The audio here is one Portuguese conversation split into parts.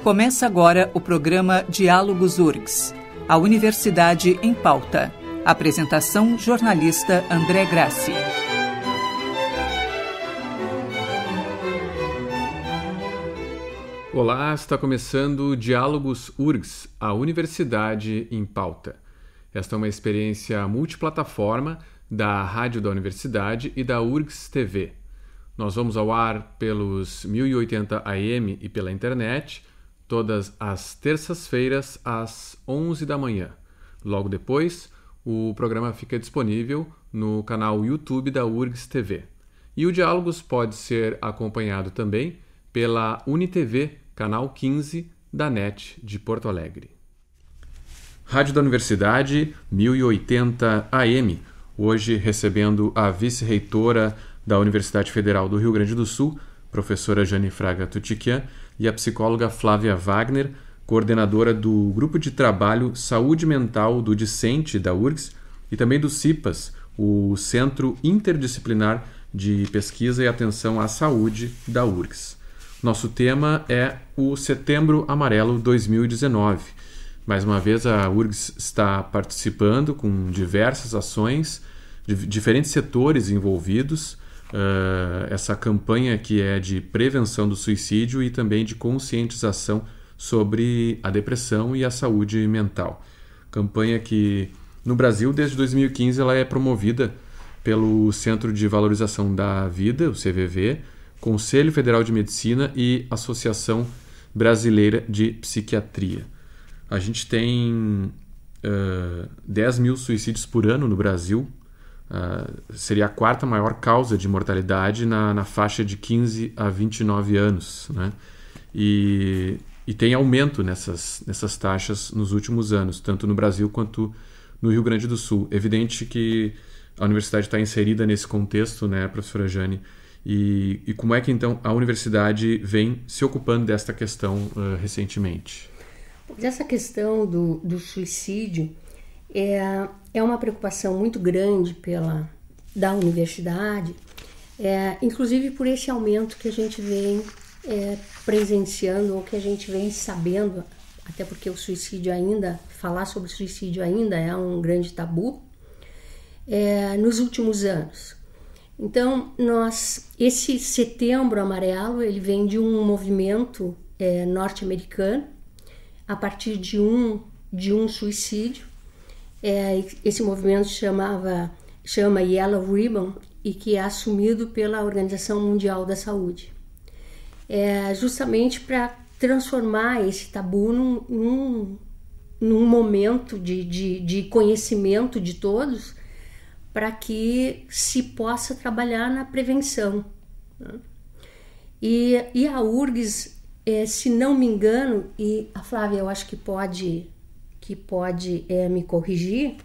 Começa agora o programa Diálogos URGS, a Universidade em Pauta. Apresentação, jornalista André Grassi. Olá, está começando Diálogos URGS, a Universidade em Pauta. Esta é uma experiência multiplataforma da Rádio da Universidade e da URGS TV. Nós vamos ao ar pelos 1080 AM e pela internet, todas as terças-feiras às 11 da manhã. Logo depois, o programa fica disponível no canal YouTube da URGS TV. E o Diálogos pode ser acompanhado também pela UniTV, canal 15 da NET de Porto Alegre. Rádio da Universidade, 1080 AM. Hoje recebendo a vice-reitora da Universidade Federal do Rio Grande do Sul, professora Jane Fraga Tutiquian, e a psicóloga Flávia Wagner, coordenadora do Grupo de Trabalho Saúde Mental do Discente da URGS e também do CIPAS, o Centro Interdisciplinar de Pesquisa e Atenção à Saúde da URGS. Nosso tema é o Setembro Amarelo 2019. Mais uma vez, a URGS está participando com diversas ações, de diferentes setores envolvidos, essa campanha que é de prevenção do suicídio e também de conscientização sobre a depressão e a saúde mental. Campanha que, no Brasil, desde 2015, ela é promovida pelo Centro de Valorização da Vida, o CVV, Conselho Federal de Medicina e Associação Brasileira de Psiquiatria. A gente tem 10 mil suicídios por ano no Brasil. Seria a quarta maior causa de mortalidade na faixa de 15 a 29 anos, né? E tem aumento nessas taxas nos últimos anos, tanto no Brasil quanto no Rio Grande do Sul. Evidente que a universidade está inserida nesse contexto, né, professora Jane? E como é que, então, a universidade vem se ocupando desta questão recentemente? Essa questão do suicídio é uma preocupação muito grande da universidade, inclusive por esse aumento que a gente vem presenciando, ou que a gente vem sabendo, até porque o suicídio falar sobre suicídio ainda é um grande tabu, nos últimos anos. Então, esse Setembro Amarelo, ele vem de um movimento norte-americano, a partir de um suicídio. Esse movimento chama Yellow Ribbon, e que é assumido pela Organização Mundial da Saúde. Justamente para transformar esse tabu num momento de conhecimento de todos, para que se possa trabalhar na prevenção, né? E a URGS, se não me engano, e a Flávia eu acho que pode me corrigir,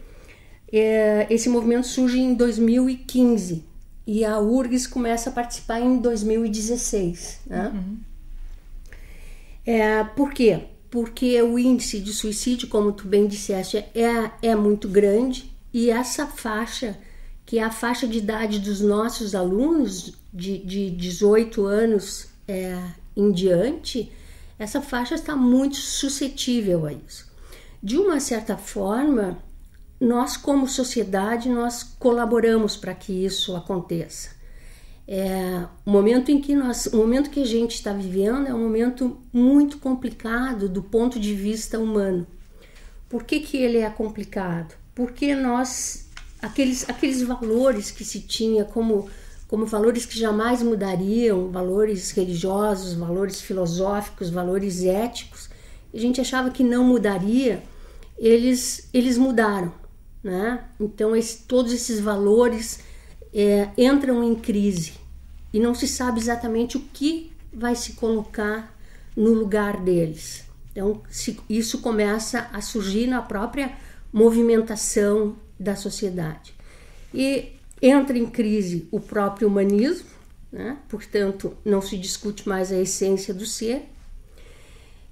esse movimento surge em 2015 e a URGS começa a participar em 2016, né? Por quê? Porque o índice de suicídio, como tu bem disseste, é muito grande, e essa faixa, que é a faixa de idade dos nossos alunos, de 18 anos em diante, essa faixa está muito suscetível a isso. De uma certa forma, nós como sociedade, nós colaboramos para que isso aconteça. O momento que a gente está vivendo é um momento muito complicado do ponto de vista humano. Por que ele é complicado? Porque aqueles valores que se tinha como valores que jamais mudariam, valores religiosos, valores filosóficos, valores éticos, a gente achava que não mudaria, eles mudaram, né? Então todos esses valores entram em crise e não se sabe exatamente o que vai se colocar no lugar deles. Então isso começa a surgir na própria movimentação da sociedade. E entra em crise o próprio humanismo, né? Portanto, não se discute mais a essência do ser,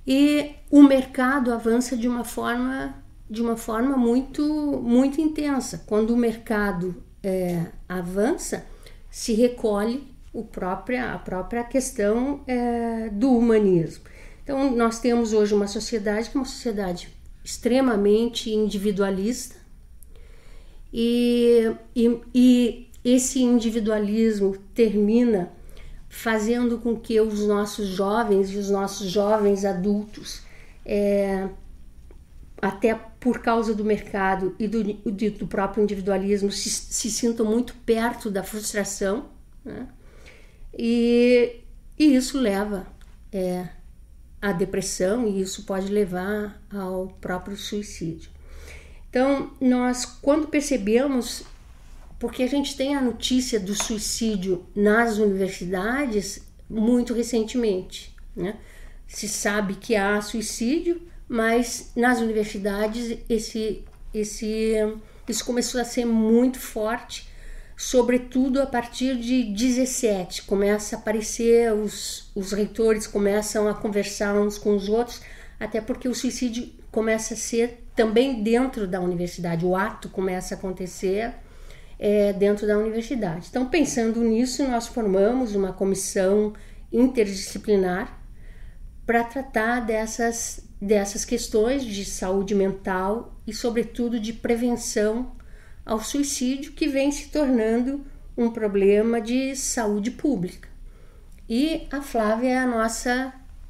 e o mercado avança de uma forma muito, muito intensa. Quando o mercado avança, se recolhe a própria questão do humanismo. Então, nós temos hoje uma sociedade que é uma sociedade extremamente individualista e esse individualismo termina fazendo com que os nossos jovens e os nossos jovens adultos, até por causa do mercado e do próprio individualismo, se sintam muito perto da frustração, né? E isso leva à depressão, e isso pode levar ao próprio suicídio. Então, nós, quando percebemos, porque a gente tem a notícia do suicídio nas universidades muito recentemente, né? Se sabe que há suicídio, mas nas universidades isso começou a ser muito forte, sobretudo a partir de 17. Começa a aparecer, os reitores começam a conversar uns com os outros, até porque o suicídio começa a ser também dentro da universidade, o ato começa a acontecer dentro da universidade. Então, pensando nisso, nós formamos uma comissão interdisciplinar para tratar dessas questões de saúde mental e, sobretudo, de prevenção ao suicídio, que vem se tornando um problema de saúde pública. E a Flávia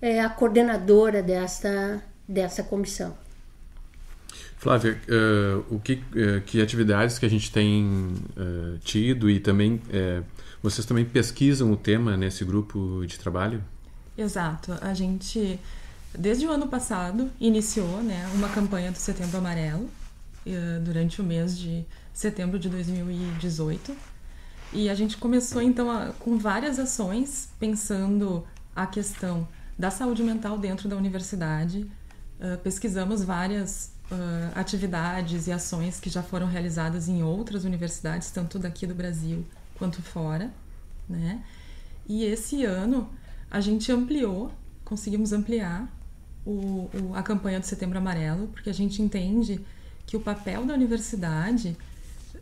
é a coordenadora dessa comissão. Flávia, que atividades que a gente tem tido e também vocês também pesquisam o tema nesse grupo de trabalho? Exato. A gente, desde o ano passado, iniciou, né, uma campanha do Setembro Amarelo durante o mês de setembro de 2018. E a gente começou, então, com várias ações, pensando a questão da saúde mental dentro da universidade. Pesquisamos várias atividades e ações que já foram realizadas em outras universidades, tanto daqui do Brasil quanto fora, né? E esse ano a gente conseguimos ampliar a campanha do Setembro Amarelo, porque a gente entende que o papel da universidade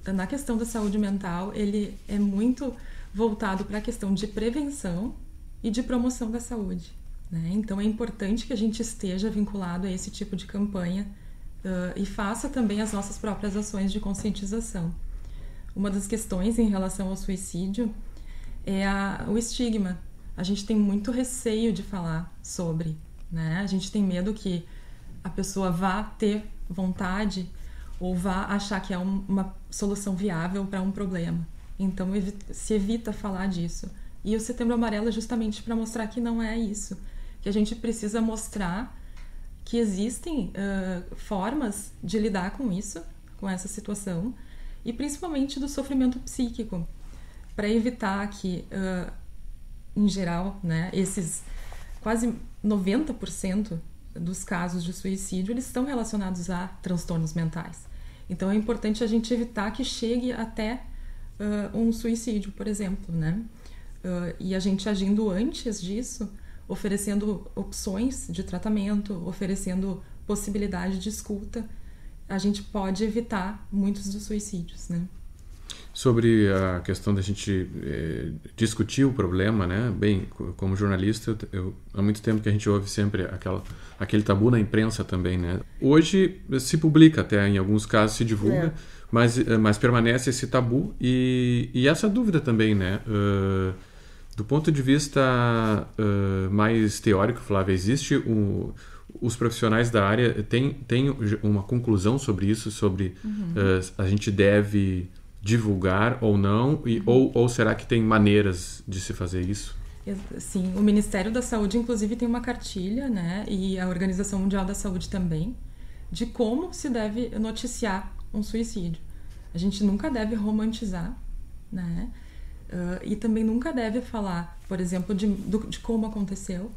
na questão da saúde mental, ele é muito voltado para a questão de prevenção e de promoção da saúde, né? Então é importante que a gente esteja vinculado a esse tipo de campanha e faça também as nossas próprias ações de conscientização. Uma das questões em relação ao suicídio é o estigma. A gente tem muito receio de falar sobre, né? A gente tem medo que a pessoa vá ter vontade ou vá achar que é uma solução viável para um problema. Então se evita falar disso. E o Setembro Amarelo é justamente para mostrar que não é isso, que a gente precisa mostrar que existem formas de lidar com isso, com essa situação, e principalmente do sofrimento psíquico, para evitar que, em geral, né, esses quase 90% dos casos de suicídio, eles estão relacionados a transtornos mentais. Então é importante a gente evitar que chegue até um suicídio, por exemplo, né? E a gente agindo antes disso, oferecendo opções de tratamento, oferecendo possibilidade de escuta, a gente pode evitar muitos dos suicídios, né? Sobre a questão da gente discutir o problema, né? Bem, como jornalista, há muito tempo que a gente ouve sempre aquele tabu na imprensa também, né? Hoje se publica até, em alguns casos se divulga, mas permanece esse tabu e essa dúvida também, né? Do ponto de vista mais teórico, Flávia, existe os profissionais da área têm uma conclusão sobre isso, sobre a gente deve divulgar ou não, ou será que tem maneiras de se fazer isso? Sim, o Ministério da Saúde, inclusive, tem uma cartilha, né, e a Organização Mundial da Saúde também, de como se deve noticiar um suicídio. A gente nunca deve romantizar, né, e também nunca deve falar, por exemplo, de como aconteceu,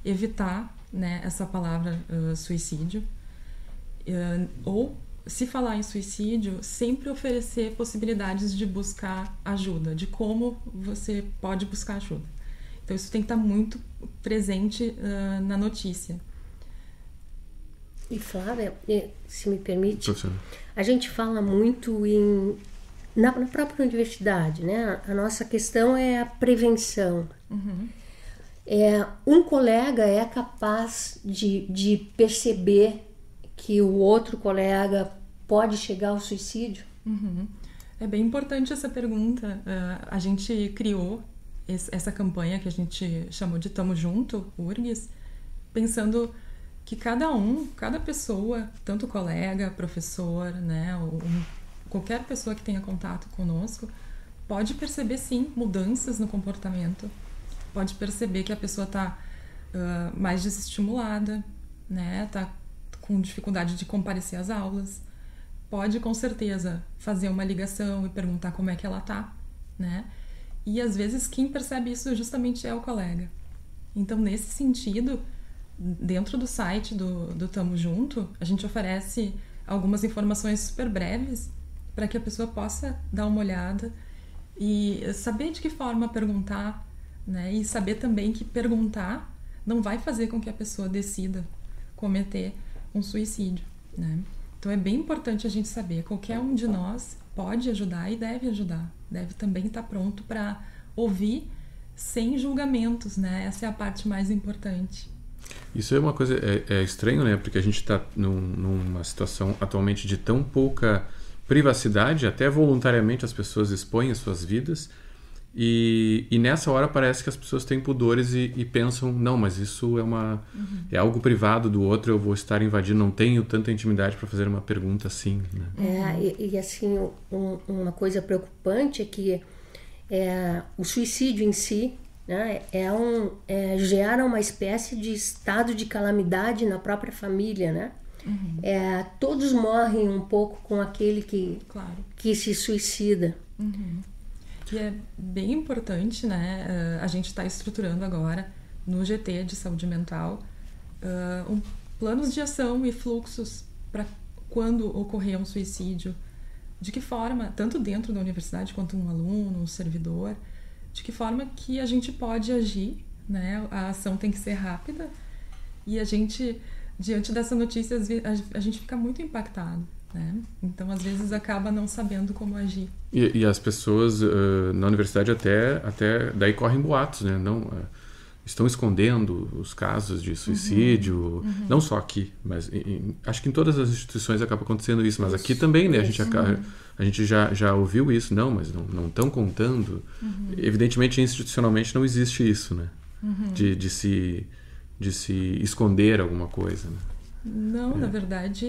evitar, né, essa palavra suicídio, ou se falar em suicídio, sempre oferecer possibilidades de buscar ajuda, de como você pode buscar ajuda. Então isso tem que estar muito presente na notícia. E Flávia, se me permite, a gente fala muito em na própria universidade, né? A nossa questão é a prevenção. Um colega é capaz de perceber que o outro colega pode chegar ao suicídio? É bem importante essa pergunta. A gente criou essa campanha que a gente chamou de Tamo Junto, URGS, pensando que cada pessoa, tanto colega, professor, né, qualquer pessoa que tenha contato conosco, pode perceber sim mudanças no comportamento, pode perceber que a pessoa está mais desestimulada, né, está com dificuldade de comparecer às aulas, pode com certeza fazer uma ligação e perguntar como é que ela está, né, e às vezes quem percebe isso justamente é o colega. Então, nesse sentido, dentro do site do Tamo Junto, a gente oferece algumas informações super breves para que a pessoa possa dar uma olhada e saber de que forma perguntar, né? E saber também que perguntar não vai fazer com que a pessoa decida cometer um suicídio, né? Então é bem importante a gente saber, qualquer um de nós pode ajudar e deve ajudar, deve também estar pronto para ouvir sem julgamentos, né? Essa é a parte mais importante. Isso é uma coisa, é estranho, né? Porque a gente está numa situação atualmente de tão pouca privacidade, até voluntariamente as pessoas expõem as suas vidas, e nessa hora parece que as pessoas têm pudores e pensam, não, mas isso é algo privado do outro, eu vou estar invadindo, não tenho tanta intimidade para fazer uma pergunta assim, né? E assim, uma coisa preocupante é que o suicídio em si, né, gera uma espécie de estado de calamidade na própria família, né? Todos morrem um pouco com aquele que se suicida. E é bem importante, né? A gente está estruturando agora no GT de saúde mental planos de ação e fluxos para quando ocorrer um suicídio, de que forma, tanto dentro da universidade quanto um aluno, um servidor, de que forma que a gente pode agir, né? A ação tem que ser rápida e a gente, diante dessa notícia, a gente fica muito impactado, né? Então, às vezes, acaba não sabendo como agir. E as pessoas na universidade até daí correm boatos, né? Estão escondendo os casos de suicídio, não só aqui, mas acho que em todas as instituições acaba acontecendo isso, mas aqui também, né? A gente já ouviu isso, mas não estão contando. Evidentemente, institucionalmente não existe isso, né? De se esconder alguma coisa, né? Não, na verdade,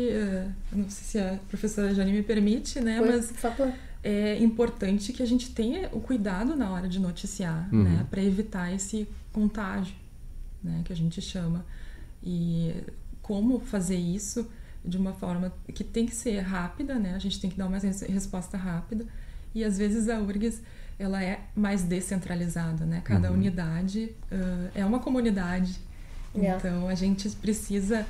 não sei se a professora Jane me permite, né? Mas por favor. É importante que a gente tenha o cuidado na hora de noticiar, né? Para evitar esse contágio, né? Que a gente chama. E como fazer isso de uma forma que tem que ser rápida, né? A gente tem que dar uma resposta rápida. E às vezes a URGS, ela é mais descentralizada, né? Cada unidade é uma comunidade. Então a gente precisa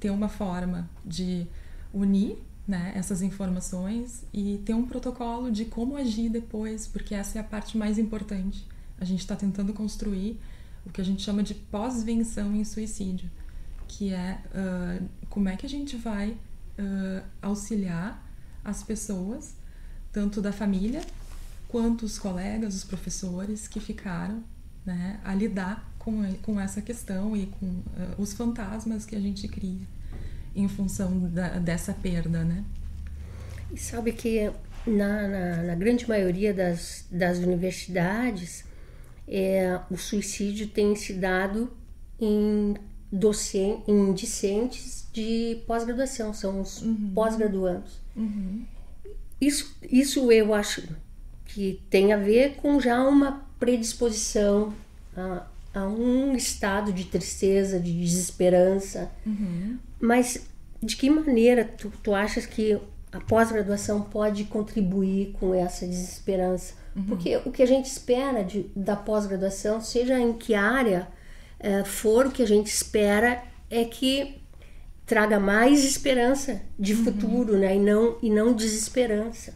ter uma forma de unir, né, essas informações e ter um protocolo de como agir depois, porque essa é a parte mais importante. A gente está tentando construir o que a gente chama de pós-venção em suicídio, que é como é que a gente vai auxiliar as pessoas, tanto da família quanto os colegas, os professores que ficaram, né, a lidar com essa questão e com os fantasmas que a gente cria em função dessa perda, né? E sabe que na grande maioria das universidades o suicídio tem se dado em discentes de pós-graduação, são os pós-graduandos. Isso eu acho que tem a ver com já uma predisposição a um estado de tristeza, de desesperança. Mas de que maneira tu achas que a pós-graduação pode contribuir com essa desesperança? Porque o que a gente espera da pós-graduação, seja em que área for, o que a gente espera é que traga mais esperança de futuro, né? E não desesperança.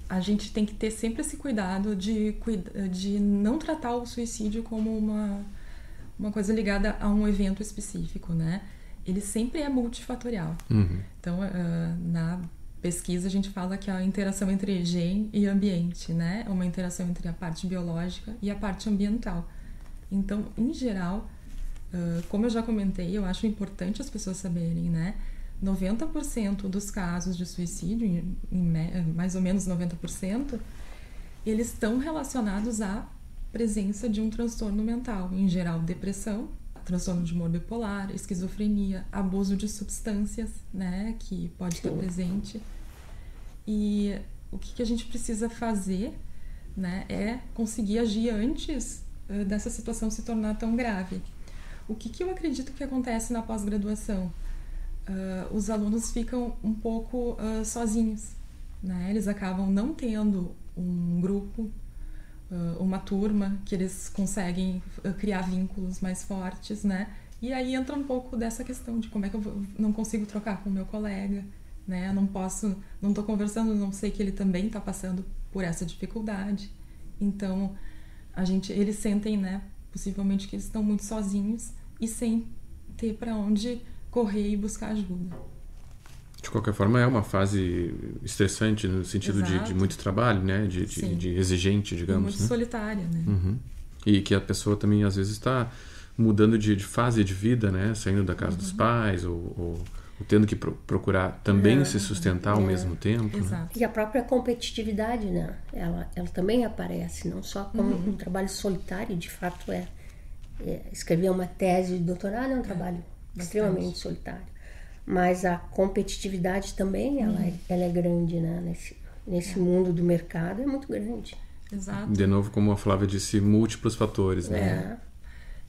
A gente tem que ter sempre esse cuidado de não tratar o suicídio como uma coisa ligada a um evento específico, né? Ele sempre é multifatorial. Então, pesquisa, a gente fala que é a interação entre gen e ambiente, né? Uma interação entre a parte biológica e a parte ambiental. Então, em geral, como eu já comentei, eu acho importante as pessoas saberem, né? 90% dos casos de suicídio, mais ou menos 90%, eles estão relacionados à presença de um transtorno mental, em geral depressão, transtorno de humor bipolar, esquizofrenia, abuso de substâncias, né, que pode estar presente. E o que a gente precisa fazer, né, é conseguir agir antes dessa situação se tornar tão grave. O que eu acredito que acontece na pós-graduação? Os alunos ficam um pouco sozinhos, né? Eles acabam não tendo um grupo, uma turma que eles conseguem criar vínculos mais fortes, né? E aí entra um pouco dessa questão de como é que eu não consigo trocar com o meu colega, né? Não estou conversando, não sei que ele também está passando por essa dificuldade. Então, eles sentem, né, possivelmente que eles estão muito sozinhos e sem ter para onde correr e buscar ajuda. De qualquer forma, é uma fase estressante no sentido de muito trabalho, né? De exigente, digamos. E muito solitária, né? Uhum. E que a pessoa também, às vezes, está mudando de fase de vida, né? Saindo da casa dos pais ou tendo que procurar também se sustentar ao mesmo tempo. Exato. Né? E a própria competitividade, né? Ela também aparece, não só como um trabalho solitário, de fato escrever uma tese de doutorado é um trabalho extremamente solitário. Mas a competitividade também, ela é grande, né? Nesse mundo do mercado, é muito grande. Exato. De novo, como a Flávia disse, múltiplos fatores, né?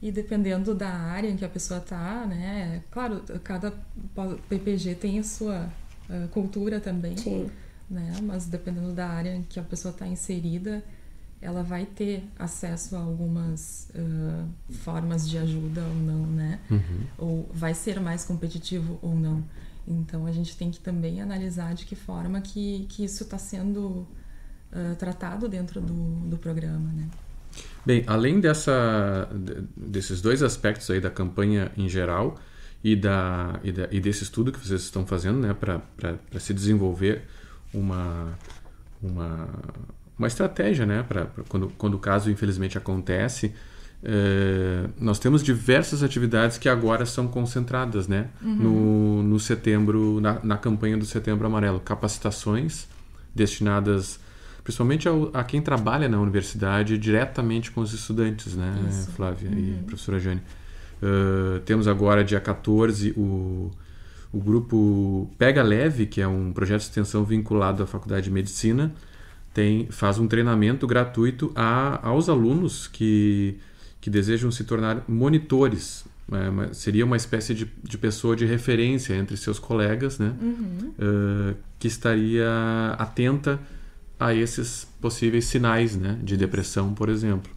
E dependendo da área em que a pessoa está, né? Claro, cada PPG tem a sua cultura também. Sim. Né? Mas dependendo da área em que a pessoa está inserida, ela vai ter acesso a algumas formas de ajuda ou não, né? Ou vai ser mais competitivo ou não. Então, a gente tem que também analisar de que forma que isso está sendo tratado dentro do programa, né? Bem, além desses dois aspectos aí da campanha em geral e desse estudo que vocês estão fazendo, né, para se desenvolver uma estratégia, né, para quando o caso infelizmente acontece, nós temos diversas atividades que agora são concentradas, né, no setembro, na campanha do Setembro Amarelo, capacitações destinadas principalmente a quem trabalha na universidade diretamente com os estudantes, né, isso. Flávia e professora Jane. Temos agora, dia 14, o grupo Pega Leve, que é um projeto de extensão vinculado à Faculdade de Medicina, faz um treinamento gratuito aos alunos que desejam se tornar monitores. Seria uma espécie de pessoa de referência entre seus colegas, né, que estaria atenta a esses possíveis sinais, né, de depressão, por exemplo.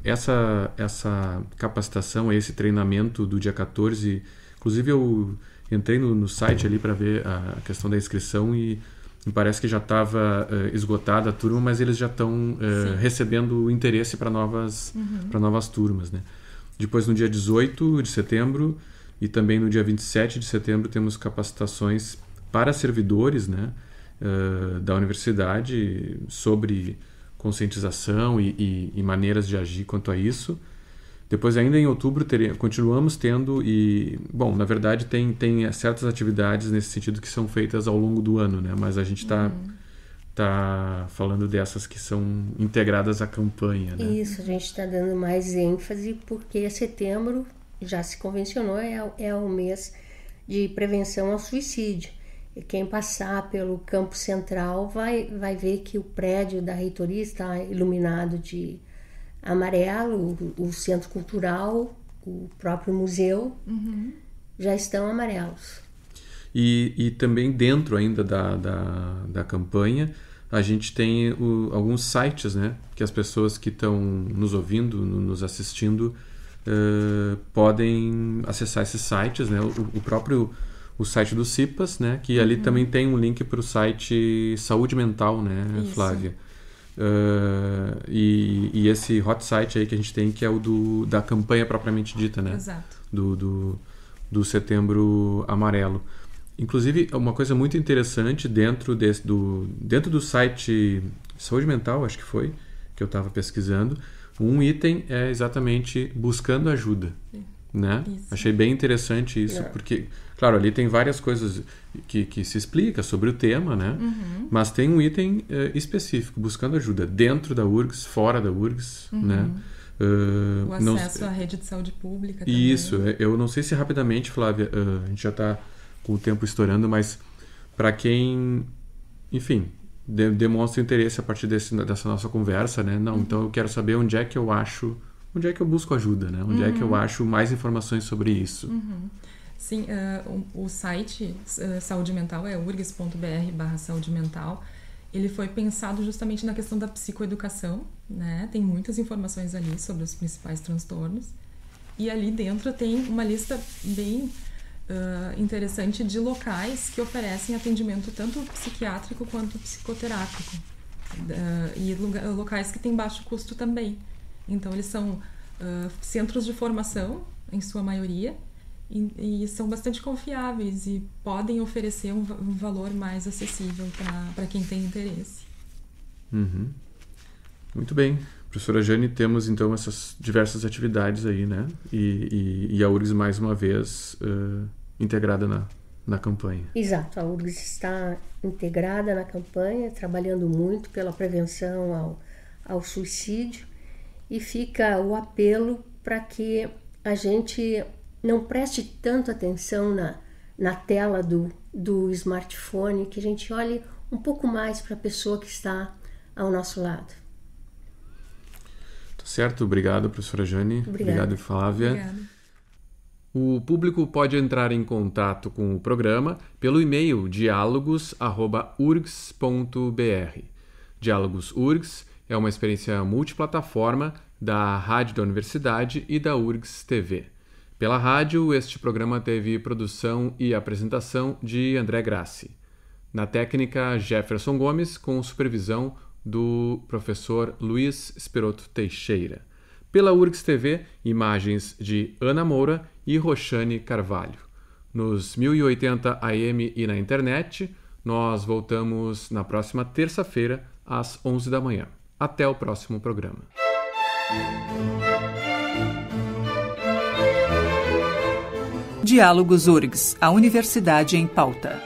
Essa capacitação, esse treinamento do dia 14, inclusive eu entrei no site ali para ver a questão da inscrição e me parece que já estava esgotada a turma, mas eles já estão recebendo interesse para novas turmas, né? Depois, no dia 18 de setembro e também no dia 27 de setembro, temos capacitações para servidores, né, da universidade sobre conscientização e maneiras de agir quanto a isso. Depois, ainda em outubro, continuamos tendo bom, na verdade tem certas atividades nesse sentido que são feitas ao longo do ano, né? Mas a gente está falando dessas que são integradas à campanha, né? Isso, a gente está dando mais ênfase porque setembro, já se convencionou, é o mês de prevenção ao suicídio. E quem passar pelo campo central vai ver que o prédio da reitoria está iluminado de amarelo, o centro cultural, o próprio museu já estão amarelos. E também dentro ainda da campanha, a gente tem alguns sites, né, que as pessoas que estão nos ouvindo, nos assistindo, podem acessar esses sites, né, o site do CIPAS, né, que ali também tem um link para o site Saúde Mental, né, isso. Flávia? E esse hot site aí que a gente tem, que é o da campanha propriamente dita, né? Exato. Do Setembro Amarelo. Inclusive, uma coisa muito interessante dentro do site Saúde Mental, acho que foi, que eu estava pesquisando, um item é exatamente buscando ajuda. Né? Achei bem interessante isso, porque, claro, ali tem várias coisas que se explica sobre o tema, né? Mas tem um item específico, buscando ajuda, dentro da URGS, fora da URGS, né? O acesso à rede de saúde pública também. Isso, eu não sei se rapidamente, Flávia, a gente já está com o tempo estourando, mas para quem, enfim, demonstra interesse a partir dessa nossa conversa, né? Não, então eu quero saber onde é que eu busco ajuda, né? Onde é que eu acho mais informações sobre isso. Sim, o site Saúde Mental é urgs.br/saúde mental. Ele foi pensado justamente na questão da psicoeducação, né? Tem muitas informações ali sobre os principais transtornos. E ali dentro tem uma lista bem interessante de locais que oferecem atendimento tanto psiquiátrico quanto psicoterápico. E locais que têm baixo custo também. Então, eles são centros de formação, em sua maioria, e são bastante confiáveis e podem oferecer um valor mais acessível para quem tem interesse. Muito bem. Professora Jane, temos então essas diversas atividades aí, né? E a URGS, mais uma vez, integrada na campanha. Exato, a URGS está integrada na campanha, trabalhando muito pela prevenção ao suicídio, e fica o apelo para que a gente não preste tanto atenção na tela do smartphone, que a gente olhe um pouco mais para a pessoa que está ao nosso lado. Tá certo, obrigado, professora Jane. Obrigado, Flávia. Obrigada. O público pode entrar em contato com o programa pelo e-mail dialogos@urgs.br. Diálogos URGS é uma experiência multiplataforma da Rádio da Universidade e da URGS TV. Pela rádio, este programa teve produção e apresentação de André Grassi. Na técnica, Jefferson Gomes, com supervisão do professor Luiz Esperoto Teixeira. Pela URGS TV, imagens de Ana Moura e Roxane Carvalho. Nos 1080 AM e na internet, nós voltamos na próxima terça-feira, às 11 da manhã. Até o próximo programa. Diálogos URGS, a Universidade em Pauta.